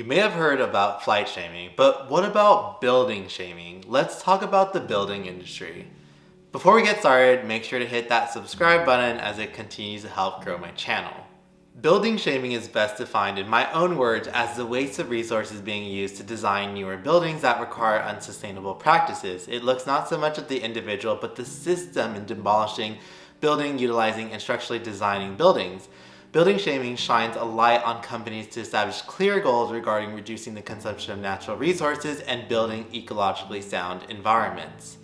You may have heard about flight shaming, but what about building shaming? Let's talk about the building industry. Before we get started, make sure to hit that subscribe button as it continues to help grow my channel. Building shaming is best defined in my own words as the waste of resources being used to design newer buildings that require unsustainable practices. It looks not so much at the individual, but the system in demolishing, building, utilizing, and structurally designing buildings. Building shaming shines a light on companies to establish clear goals regarding reducing the consumption of natural resources and building ecologically sound environments.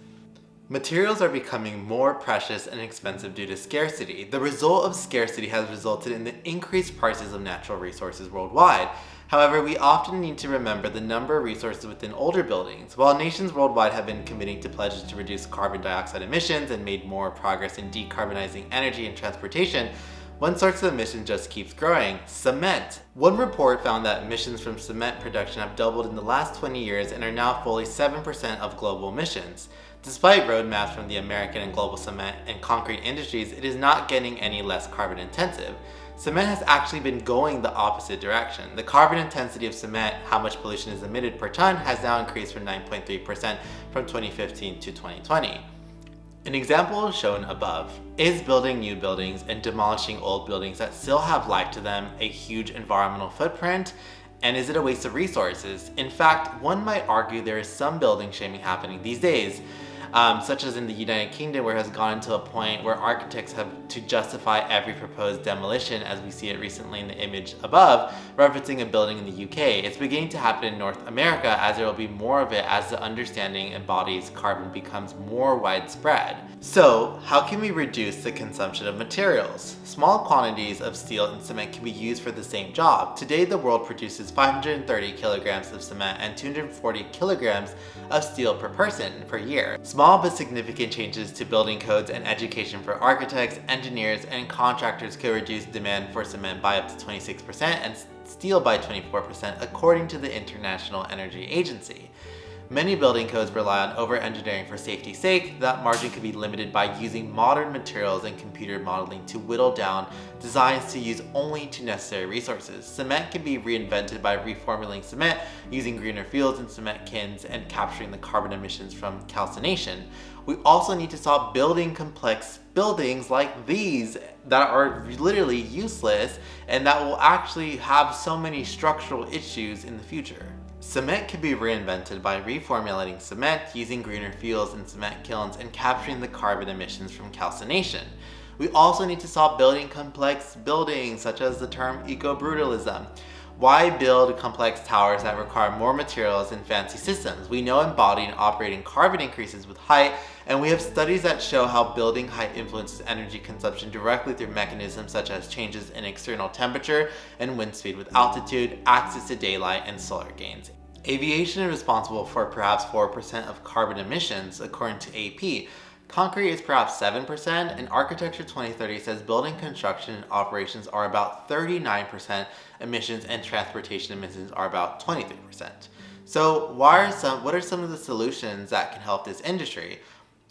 Materials are becoming more precious and expensive due to scarcity. The result of scarcity has resulted in the increased prices of natural resources worldwide. However, we often need to remember the number of resources within older buildings. While nations worldwide have been committing to pledges to reduce carbon dioxide emissions and made more progress in decarbonizing energy and transportation, one source of emissions just keeps growing: cement. One report found that emissions from cement production have doubled in the last 20 years and are now fully 7% of global emissions. Despite roadmaps from the American and global cement and concrete industries, it is not getting any less carbon intensive. Cement has actually been going the opposite direction. The carbon intensity of cement, how much pollution is emitted per ton, has now increased from 9.3% from 2015 to 2020. An example shown above. Is building new buildings and demolishing old buildings that still have life to them a huge environmental footprint? And is it a waste of resources? In fact, one might argue there is some building shaming happening these days, such as in the United Kingdom, where it has gone to a point where architects have to justify every proposed demolition, as we see it recently in the image above, referencing a building in the UK. It's beginning to happen in North America, as there will be more of it as the understanding embodies carbon becomes more widespread. So, how can we reduce the consumption of materials? Small quantities of steel and cement can be used for the same job. Today, the world produces 530 kilograms of cement and 240 kilograms of steel per person per year. Small but significant changes to building codes and education for architects, engineers, and contractors could reduce demand for cement by up to 26% and steel by 24%, according to the International Energy Agency. Many building codes rely on over-engineering for safety's sake. That margin could be limited by using modern materials and computer modeling to whittle down designs to use only two necessary resources. Cement can be reinvented by reformulating cement, using greener fuels in cement kilns, and capturing the carbon emissions from calcination. We also need to stop building complex buildings like these that are literally useless and that will actually have so many structural issues in the future. Cement can be reinvented by reformulating cement, using greener fuels in cement kilns, and capturing the carbon emissions from calcination. We also need to stop building complex buildings, such as the term eco-brutalism. Why build complex towers that require more materials and fancy systems? We know embodying and operating carbon increases with height, and we have studies that show how building height influences energy consumption directly through mechanisms such as changes in external temperature and wind speed with altitude, access to daylight, and solar gains. Aviation is responsible for perhaps 4% of carbon emissions, according to AP. Concrete is perhaps 7%, and Architecture 2030 says building construction and operations are about 39% emissions and transportation emissions are about 23%. So what are some of the solutions that can help this industry?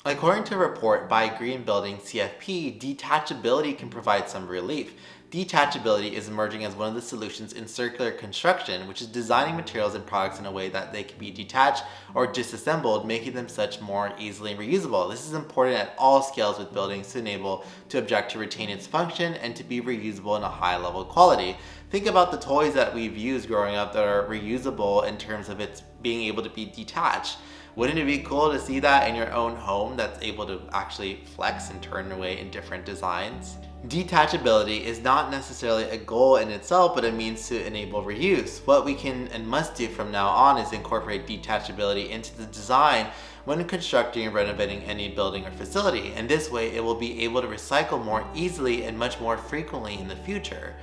According to a report by Green Building CFP, detachability can provide some relief. Detachability is emerging as one of the solutions in circular construction, which is designing materials and products in a way that they can be detached or disassembled, making them such more easily reusable. This is important at all scales with buildings to enable to object to retain its function and to be reusable in a high level of quality. Think about the toys that we've used growing up that are reusable in terms of its being able to be detached. Wouldn't it be cool to see that in your own home that's able to actually flex and turn away in different designs? Detachability is not necessarily a goal in itself, but a means to enable reuse. What we can and must do from now on is incorporate detachability into the design when constructing and renovating any building or facility. And this way, it will be able to recycle more easily and much more frequently in the future.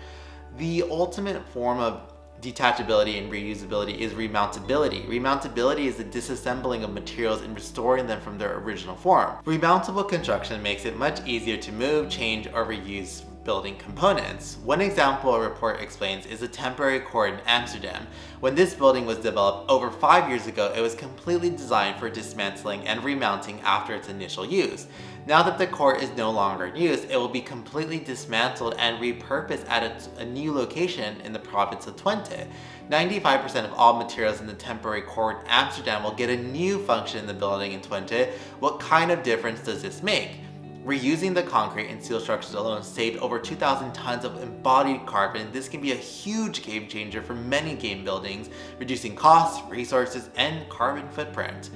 The ultimate form of detachability and reusability is remountability. Remountability is the disassembling of materials and restoring them from their original form. Remountable construction makes it much easier to move, change, or reuse building components. One example a report explains is a temporary court in Amsterdam. When this building was developed over 5 years ago, it was completely designed for dismantling and remounting after its initial use. Now that the court is no longer in use, it will be completely dismantled and repurposed at a new location in the province of Twente. 95% of all materials in the temporary court in Amsterdam will get a new function in the building in Twente. What kind of difference does this make? Reusing the concrete and steel structures alone saved over 2,000 tons of embodied carbon. This can be a huge game changer for many game buildings, reducing costs, resources, and carbon footprint.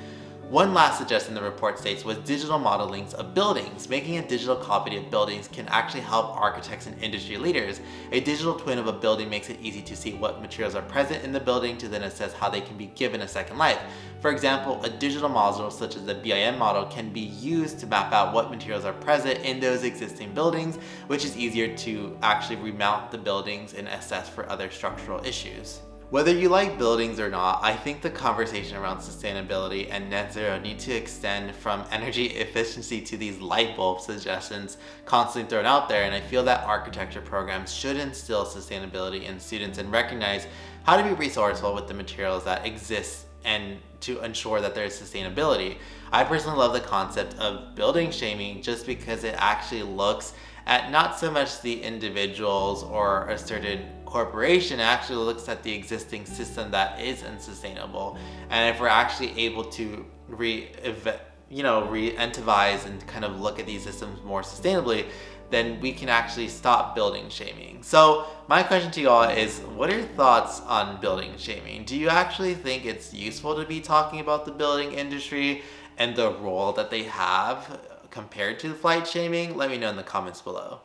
One last suggestion the report states was digital modelings of buildings. Making a digital copy of buildings can actually help architects and industry leaders. A digital twin of a building makes it easy to see what materials are present in the building to then assess how they can be given a second life. For example, a digital model such as the BIM model can be used to map out what materials are present in those existing buildings, which is easier to actually remount the buildings and assess for other structural issues. Whether you like buildings or not, I think the conversation around sustainability and net zero need to extend from energy efficiency to these light bulb suggestions constantly thrown out there, and I feel that architecture programs should instill sustainability in students and recognize how to be resourceful with the materials that exist and to ensure that there is sustainability. I personally love the concept of building shaming just because it actually looks at not so much the individuals or a certain corporation, it actually looks at the existing system that is unsustainable. And if we're actually able to re-entivize and kind of look at these systems more sustainably, then we can actually stop building shaming. So my question to you all is, what are your thoughts on building shaming? Do you actually think it's useful to be talking about the building industry and the role that they have compared to flight shaming? Let me know in the comments below.